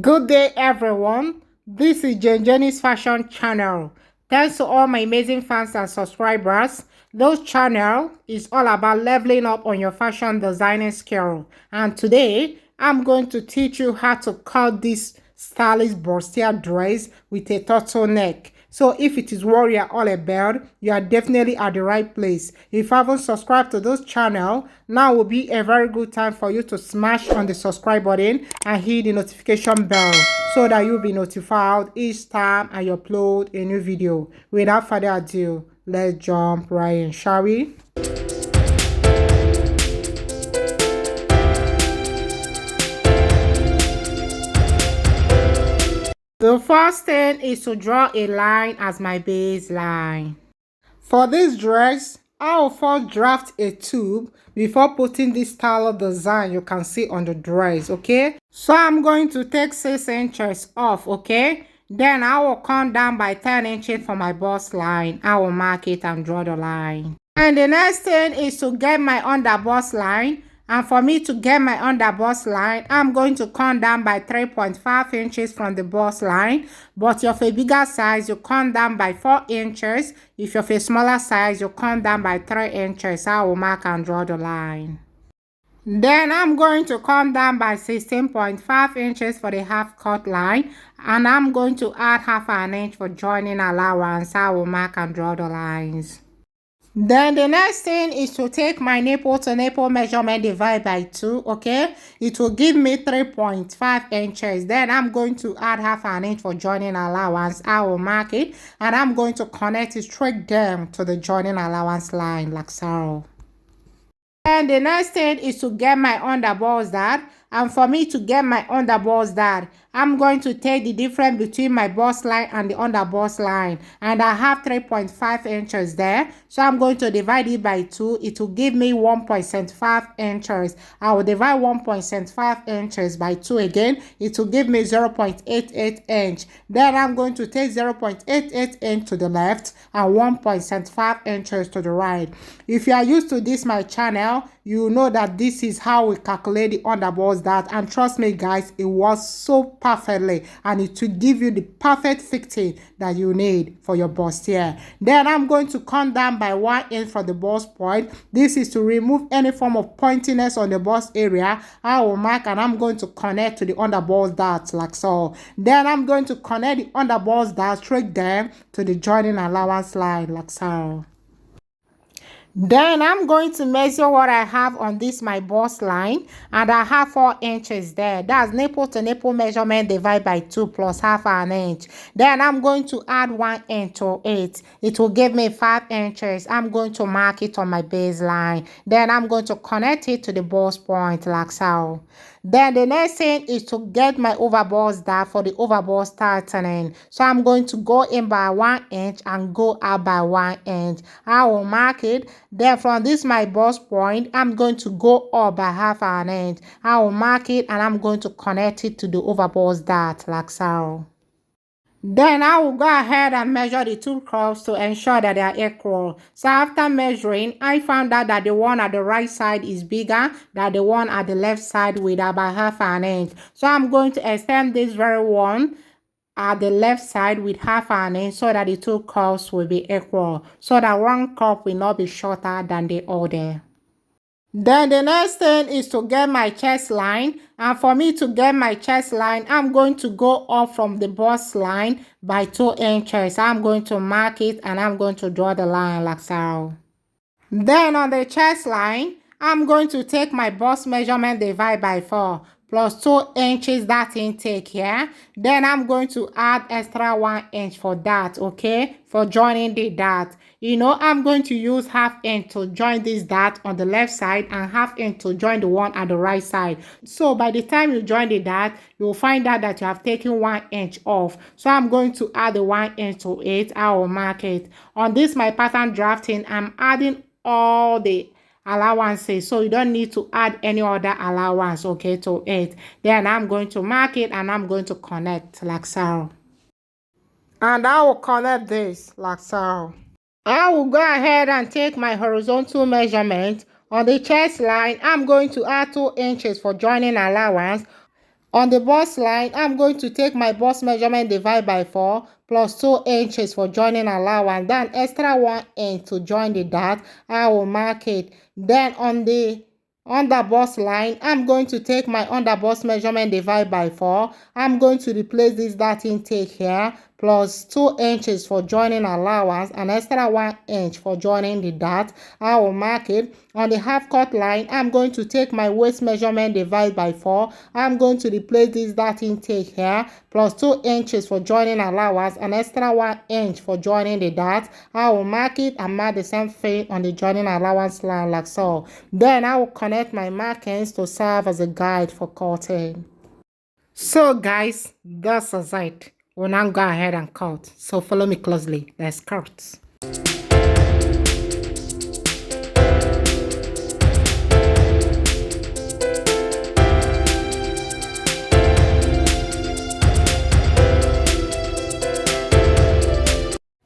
Good day, everyone. This is Jenny's Fashion Channel. Thanks to all my amazing fans and subscribers. This channel is all about leveling up on your fashion designing skill. And today, I'm going to teach you how to cut this stylish Bustier dress with a turtleneck. So if it is what you are all about, you are definitely at the right place. If you haven't subscribed to this channel, now will be a very good time for you to smash on the subscribe button and hit the notification bell so that you'll be notified each time I upload a new video. Without further ado, let's jump right in, shall we? The first thing is to draw a line as my baseline. For this dress, I will first draft a tube before putting this style of design you can see on the dress, okay? So I'm going to take 6 inches off, okay? Then I will come down by 10 inches for my bust line. I will mark it and draw the line. And the next thing is to get my under bust line. And for me to get my under bust line, I'm going to come down by 3.5 inches from the bust line. But if you have a bigger size, you come down by 4 inches. If you have a smaller size, you come down by 3 inches. I will mark and draw the line. Then I'm going to come down by 16.5 inches for the half cut line. And I'm going to add half an inch for joining allowance. I will mark and draw the lines. Then the next thing is to take my nipple to nipple measurement, divide by 2, okay? It will give me 3.5 inches. Then I'm going to add half an inch for joining allowance. I will mark it and I'm going to connect it straight down to the joining allowance line like so. And the next thing is to get my under bust dart. And for me to get my under bust dart, I'm going to take the difference between my bust line and the under bust line. And I have 3.5 inches there. So I'm going to divide it by 2. It will give me 1.75 inches. I will divide 1.75 inches by 2 again. It will give me 0.88 inch. Then I'm going to take 0.88 inch to the left and 1.75 inches to the right. If you are used to this, my channel, you know that this is how we calculate the under bust dart, and trust me guys, it was so perfectly and it will give you the perfect fitting that you need for your bustier. Then I'm going to come down by 1 inch from the bust point. This is to remove any form of pointiness on the bust area. I will mark and I'm going to connect to the under bust dart like so. Then I'm going to connect the under bust dart straight down to the joining allowance line like so. Then I'm going to measure what I have on this my bust line, and I have 4 inches there. That's nipple to nipple measurement divided by 2 plus half an inch. Then I'm going to add 1 inch to it. It will give me 5 inches. I'm going to mark it on my baseline. Then I'm going to connect it to the bust point like so. Then the next thing is to get my over bust dart for the over bust tightening. So I'm going to go in by 1 inch and go out by 1 inch. I will mark it. Then from this my bust point, I'm going to go up by half an inch. I will mark it and I'm going to connect it to the over bust dart like so. Then I will go ahead and measure the two curves to ensure that they are equal. So after measuring, I found out that the one at the right side is bigger than the one at the left side with about half an inch. So I'm going to extend this very one at the left side with half an inch so that the two curves will be equal. So that one curve will not be shorter than the other. Then the next thing is to get my chest line, and for me to get my chest line, I'm going to go up from the bust line by 2 inches. I'm going to mark it and I'm going to draw the line like so. Then on the chest line, I'm going to take my bust measurement divide by 4 plus 2 inches that intake here. Then I'm going to add extra 1 inch for that, okay, for joining the dart. You know, I'm going to use half inch to join this dart on the left side and half inch to join the one at the right side. So by the time you join the dart, you'll find out that you have taken 1 inch off. So I'm going to add the 1 inch to it. I will mark it. On this my pattern drafting, I'm adding all the allowances, so you don't need to add any other allowance, okay, to it. Then I'm going to mark it and I'm going to connect like so. And I will connect this like so. I will go ahead and take my horizontal measurement. On the chest line, I'm going to add 2 inches for joining allowance. On the bust line, I'm going to take my bust measurement divide by 4 plus 2 inches for joining allowance. Then extra 1 inch to join the dot. I will mark it. Then on the underbust line, I'm going to take my underbust measurement divide by 4. I'm going to replace this dot intake here plus 2 inches for joining allowance and extra 1 inch for joining the dot. I will mark it. On the half cut line, I'm going to take my waist measurement divide by 4. I'm going to replace this dot intake here plus 2 inches for joining allowance and extra 1 inch for joining the dot. I will mark it and mark the same thing on the joining allowance line like so. Then I will connect my markings to serve as a guide for cutting. So guys, that's it. We'll now go ahead and cut. So follow me closely. Let's cut.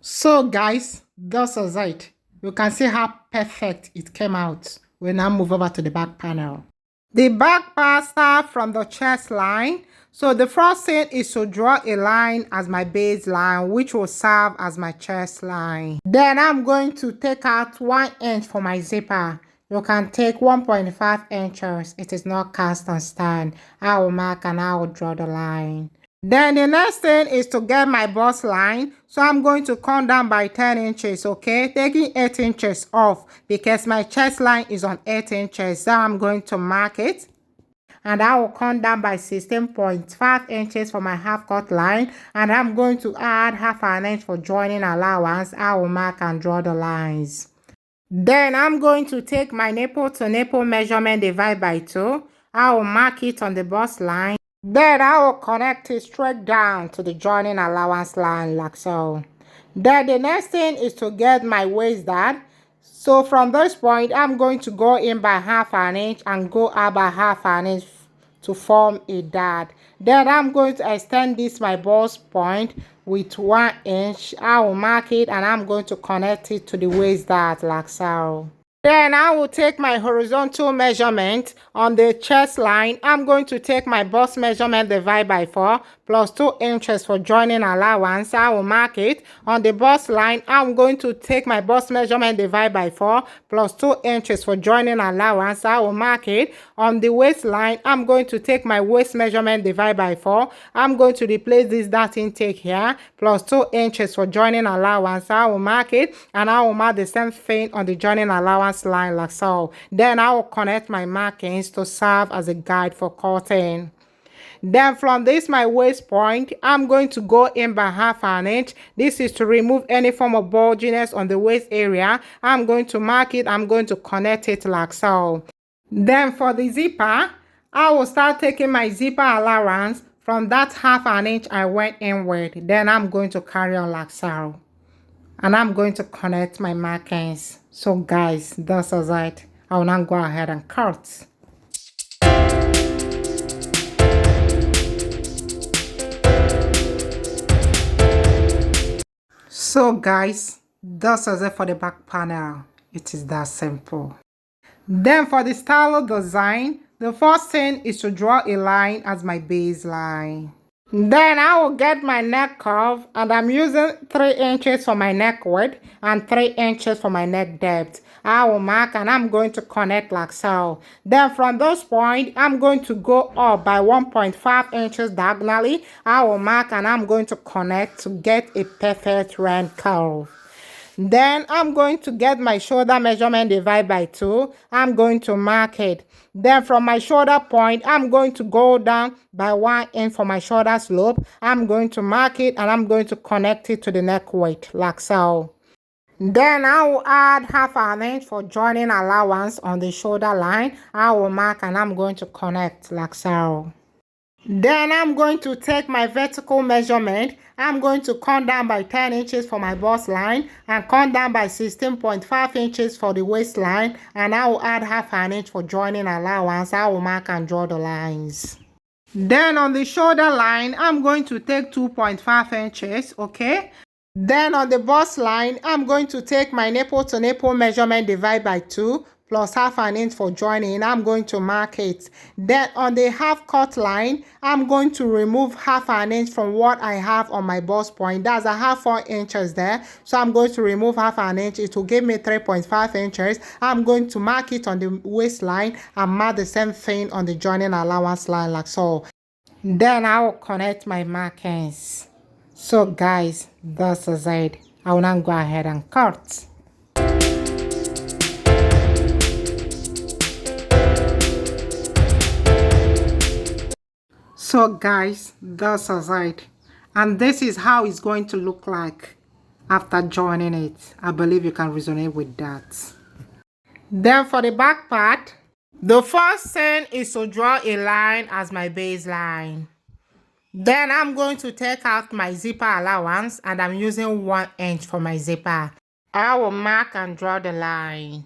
So guys, that's it. You can see how perfect it came out. We'll now move over to the back panel. The back part starts from the chest line. So the first thing is to draw a line as my baseline, which will serve as my chest line. Then I'm going to take out 1 inch for my zipper. You can take 1.5 inches. It is not cast and stand. I will mark and I will draw the line. Then the next thing is to get my bust line. So I'm going to come down by 10 inches, okay? Taking 8 inches off because my chest line is on 8 inches. So I'm going to mark it. And I will come down by 16.5 inches for my half cut line. And I'm going to add half an inch for joining allowance. I will mark and draw the lines. Then I'm going to take my nipple to nipple measurement divide by 2. I will mark it on the bust line. Then I will connect it straight down to the joining allowance line like so. Then the next thing is to get my waist dart. So from this point, I'm going to go in by half an inch and go out by half an inch to form a dart. Then I'm going to extend this my bust point with 1 inch. I will mark it and I'm going to connect it to the waist dart like so. Then I will take my horizontal measurement on the chest line. I'm going to take my bust measurement divide by 4 plus 2 inches for joining allowance. I will mark it. On the bust line, I'm going to take my bust measurement divide by 4 plus 2 inches for joining allowance. I will mark it. On the waistline, I'm going to take my waist measurement divide by 4. I'm going to replace this dart intake here plus 2 inches for joining allowance. I will mark it and I will mark the same thing on the joining allowance line like so. Then I will connect my markings to serve as a guide for cutting. Then from this my waist point, I'm going to go in by half an inch. This is to remove any form of bulginess on the waist area. I'm going to mark it. I'm going to connect it like so. Then for the zipper, I will start taking my zipper allowance from that half an inch I went inward. Then I'm going to carry on like so. And I'm going to connect my markings. So guys, that's it. I will now go ahead and cut. So guys, that's it for the back panel. It is that simple. Then for the style design, the first thing is to draw a line as my baseline. Then I will get my neck curve and I'm using 3 inches for my neck width and 3 inches for my neck depth. I will mark and I'm going to connect like so. Then from this point, I'm going to go up by 1.5 inches diagonally. I will mark and I'm going to connect to get a perfect round curve. Then I'm going to get my shoulder measurement divide by 2. I'm going to mark it. Then from my shoulder point, I'm going to go down by 1 inch for my shoulder slope. I'm going to mark it and I'm going to connect it to the neck width like so. Then I will add half an inch for joining allowance on the shoulder line. I will mark and I'm going to connect like so. Then I'm going to take my vertical measurement. I'm going to come down by 10 inches for my bust line and come down by 16.5 inches for the waistline, and I will add half an inch for joining allowance. I will mark and draw the lines. Then on the shoulder line, I'm going to take 2.5 inches, okay? Then on the bust line, I'm going to take my nipple to nipple measurement divide by 2 plus half an inch for joining. I'm going to mark it. Then on the half cut line, I'm going to remove half an inch from what I have on my bust point. That's I have 4 inches there, so I'm going to remove half an inch. It will give me 3.5 inches. I'm going to mark it on the waistline and mark the same thing on the joining allowance line like so. Then I will connect my markings. So guys, that's it. I will now go ahead and cut. So guys, that's it. And this is how it's going to look like after joining it. I believe you can resonate with that. Then for the back part, the first thing is to draw a line as my baseline. Then I'm going to take out my zipper allowance and I'm using 1 inch for my zipper. I will mark and draw the line.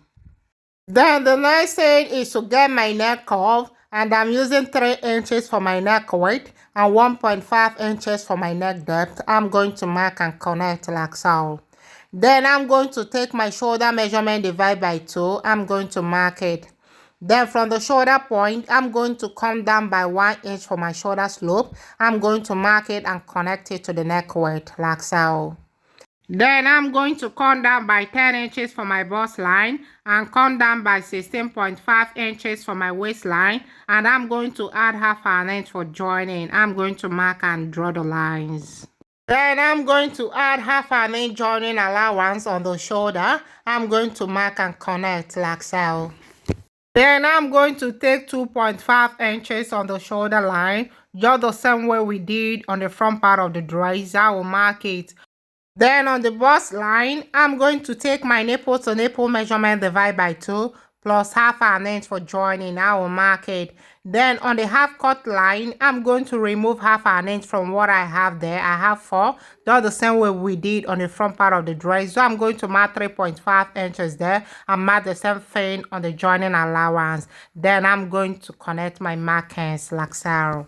Then the next thing is to get my neck curve, and I'm using 3 inches for my neck width and 1.5 inches for my neck depth. I'm going to mark and connect like so. Then I'm going to take my shoulder measurement divide by 2. I'm going to mark it. Then from the shoulder point, I'm going to come down by 1 inch for my shoulder slope. I'm going to mark it and connect it to the neck width like so. Then I'm going to come down by 10 inches for my bust line and come down by 16.5 inches for my waistline, and I'm going to add half an inch for joining. I'm going to mark and draw the lines. Then I'm going to add half an inch joining allowance on the shoulder. I'm going to mark and connect like so. Then I'm going to take 2.5 inches on the shoulder line, just the same way we did on the front part of the dress. I will mark it. Then on the bust line, I'm going to take my nipple to nipple measurement divide by 2 plus half an inch for joining. I will mark it. Then on the half cut line, I'm going to remove half an inch from what I have there. I have 4, just the same way we did on the front part of the dress. So I'm going to mark 3.5 inches there and mark the same thing on the joining allowance. Then I'm going to connect my markings like so.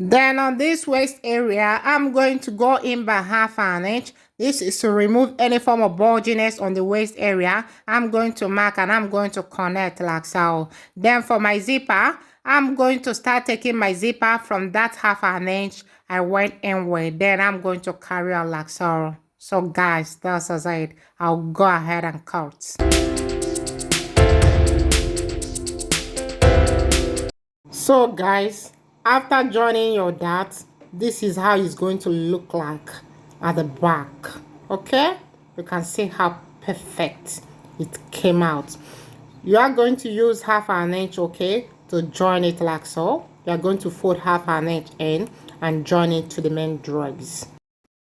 Then on this waist area, I'm going to go in by half an inch. This is to remove any form of bulginess on the waist area. I'm going to mark and I'm going to connect like so. Then for my zipper, I'm going to start taking my zipper from that half an inch I went in with. Then I'm going to carry on like so. So guys, that's it. I'll go ahead and cut. So guys, after joining your dart, this is how it's going to look like at the back. Okay, you can see how perfect it came out. You are going to use half an inch, okay, to join it like so. You are going to fold half an inch in and join it to the main dress.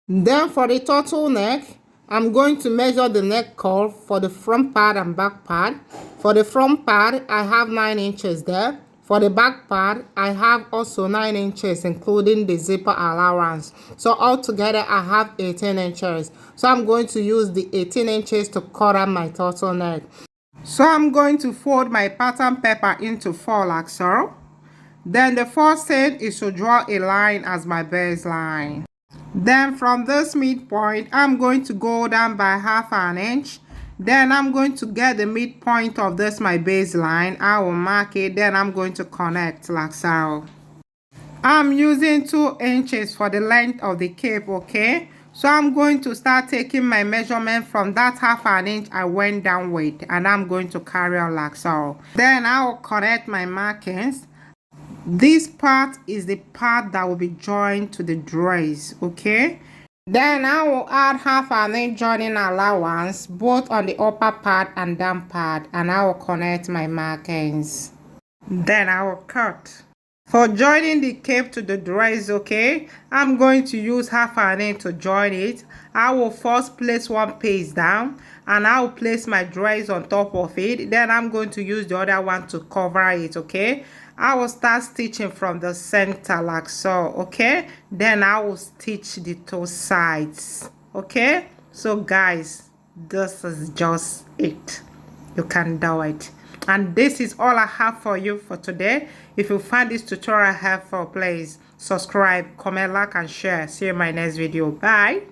Then for the turtleneck, I'm going to measure the neck curve for the front part and back part. For the front part, I have 9 inches there. For the back part, I have also 9 inches, including the zipper allowance. So altogether, I have 18 inches. So I'm going to use the 18 inches to cut out my turtleneck. So I'm going to fold my pattern paper into 4 like so. Then the first thing is to draw a line as my baseline. Then from this midpoint, I'm going to go down by half an inch. Then I'm going to get the midpoint of this my baseline. I will mark it. Then I'm going to connect like so. I'm using 2 inches for the length of the cape, okay? So I'm going to start taking my measurement from that half an inch I went down with, and I'm going to carry on like so. Then I will connect my markings. This part is the part that will be joined to the dress, okay? Then I will add half an inch joining allowance both on the upper part and down part, and I will connect my markings. Then I will cut. For joining the cape to the dress, okay, I'm going to use half an inch to join it. I will first place one piece down and I will place my dress on top of it. Then I'm going to use the other one to cover it, okay? I will start stitching from the center like so, okay? Then I will stitch the 2 sides, okay? So guys, this is just it. You can do it. And this is all I have for you for today. If you find this tutorial helpful, please subscribe, comment, like, and share. See you in my next video. Bye.